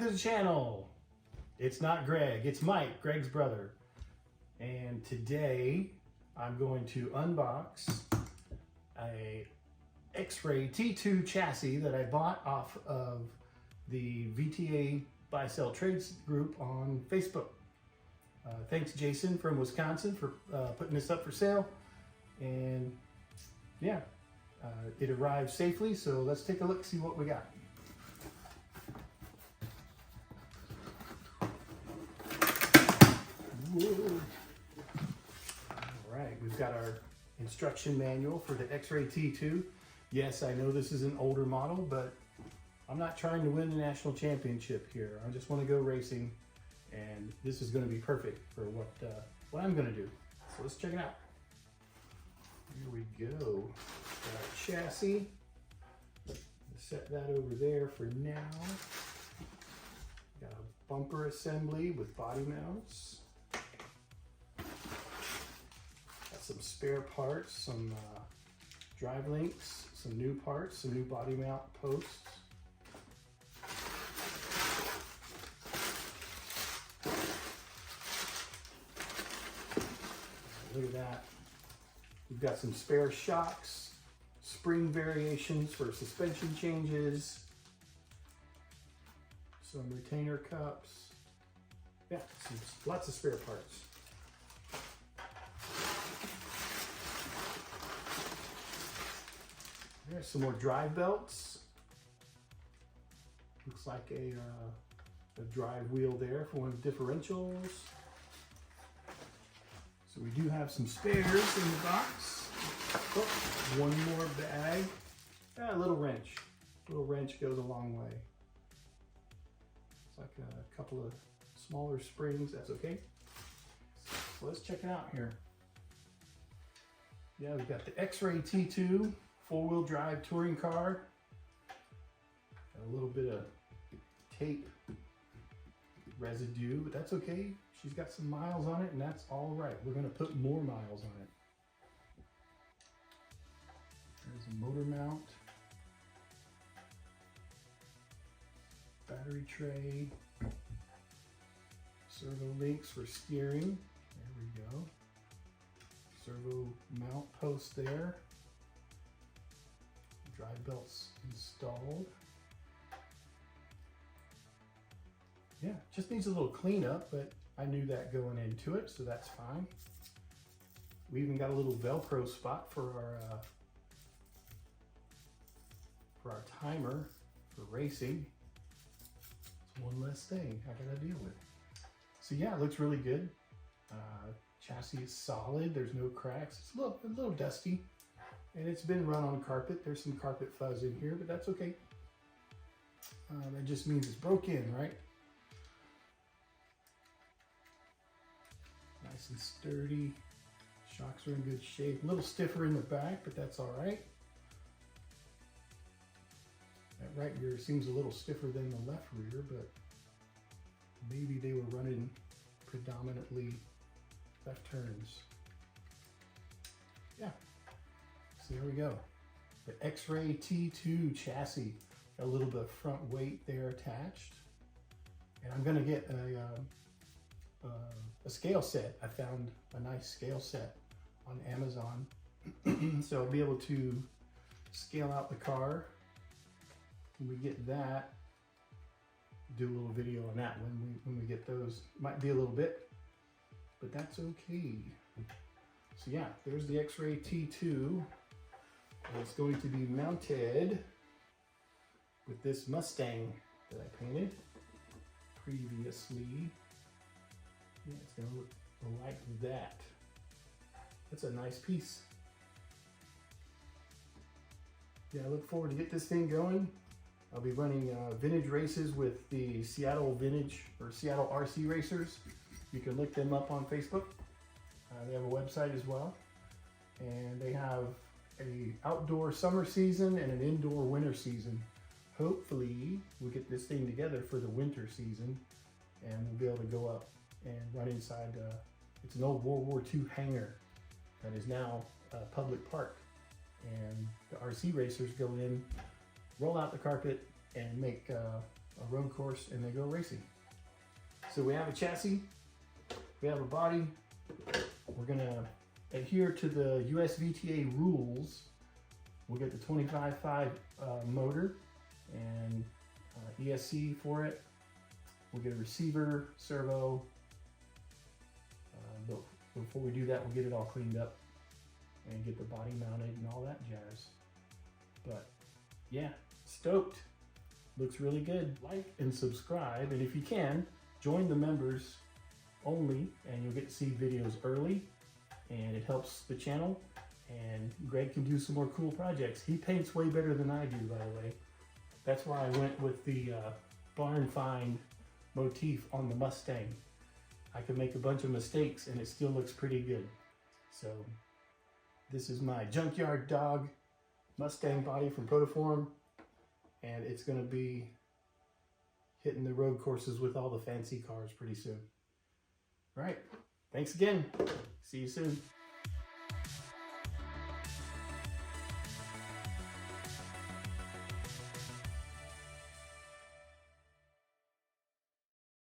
to the channel. It's not Greg, it's Mike, Greg's brother. And today I'm going to unbox a Xray T2 chassis that I bought off of the VTA Buy Sell Trades group on Facebook. Thanks Jason from Wisconsin for putting this up for sale. And yeah, it arrived safely, so let's take a look, see what we got. Whoa. All right, we've got our instruction manual for the Xray T2. Yes, I know this is an older model, but I'm not trying to win the national championship here. I just want to go racing, and this is going to be perfect for what I'm going to do. So let's check it out. Here we go. Got our chassis. Let's set that over there for now. Got a bumper assembly with body mounts. Got some spare parts, some drive links, some new parts, some new body mount posts. Look at that. We've got some spare shocks, spring variations for suspension changes, some retainer cups. Yeah, lots of spare parts. There's some more drive belts. Looks like a drive wheel there for one of the differentials. So we do have some spares in the box. Oh, one more bag. A little wrench. A little wrench goes a long way. It's like a couple of smaller springs. That's okay. So let's check it out here. Yeah, we've got the Xray T2 four-wheel drive touring car. Got a little bit of tape residue, but that's okay. She's got some miles on it, and that's all right. We're going to put more miles on it. There's a motor mount, battery tray, servo links for steering. There we go. Servo mount post there. Drive belts installed. Yeah, just needs a little cleanup, but I knew that going into it, so that's fine. We even got a little Velcro spot for our timer for racing. It's one less thing I gotta deal with. So yeah, it looks really good. Chassis is solid. There's no cracks. It's a little dusty, and it's been run on carpet. There's some carpet fuzz in here, but that's okay. That just means it's broke in, right? Nice and sturdy. Shocks are in good shape. A little stiffer in the back, but that's all right. That right rear seems a little stiffer than the left rear, but maybe they were running predominantly left turns. Yeah, so there we go. The Xray T2 chassis. Got a little bit of front weight there attached. And I'm gonna get a scale set. I found a nice scale set on Amazon. So I'll be able to scale out the car. When we get that, do a little video on that when we get those. Might be a little bit, but that's okay. So yeah, there's the Xray T2. It's going to be mounted with this Mustang that I painted previously. Yeah, it's gonna look like that. That's a nice piece. Yeah, I look forward to get this thing going. I'll be running vintage races with the Seattle Vintage or Seattle RC Racers. You can look them up on Facebook. They have a website as well. And they have an outdoor summer season and an indoor winter season. Hopefully we'll get this thing together for the winter season, and we'll be able to go up and run inside. It's an old World War II hangar that is now a public park, and the RC racers go in, roll out the carpet, and make a road course and they go racing. So we have a chassis, we have a body. We're gonna adhere to the US VTA rules. We'll get the 25.5 motor and ESC for it. We'll get a receiver, servo. But before we do that, we'll get it all cleaned up and get the body mounted and all that jazz. But yeah, stoked. Looks really good. Like and subscribe, and if you can, join the members only, and you'll get to see videos early, and it helps the channel. And Greg can do some more cool projects. He paints way better than I do, by the way. That's why I went with the barn find motif on the Mustang. I could make a bunch of mistakes and it still looks pretty good. So this is my junkyard dog Mustang body from Protoform, and it's gonna be hitting the road courses with all the fancy cars pretty soon. All right, thanks again. See you soon.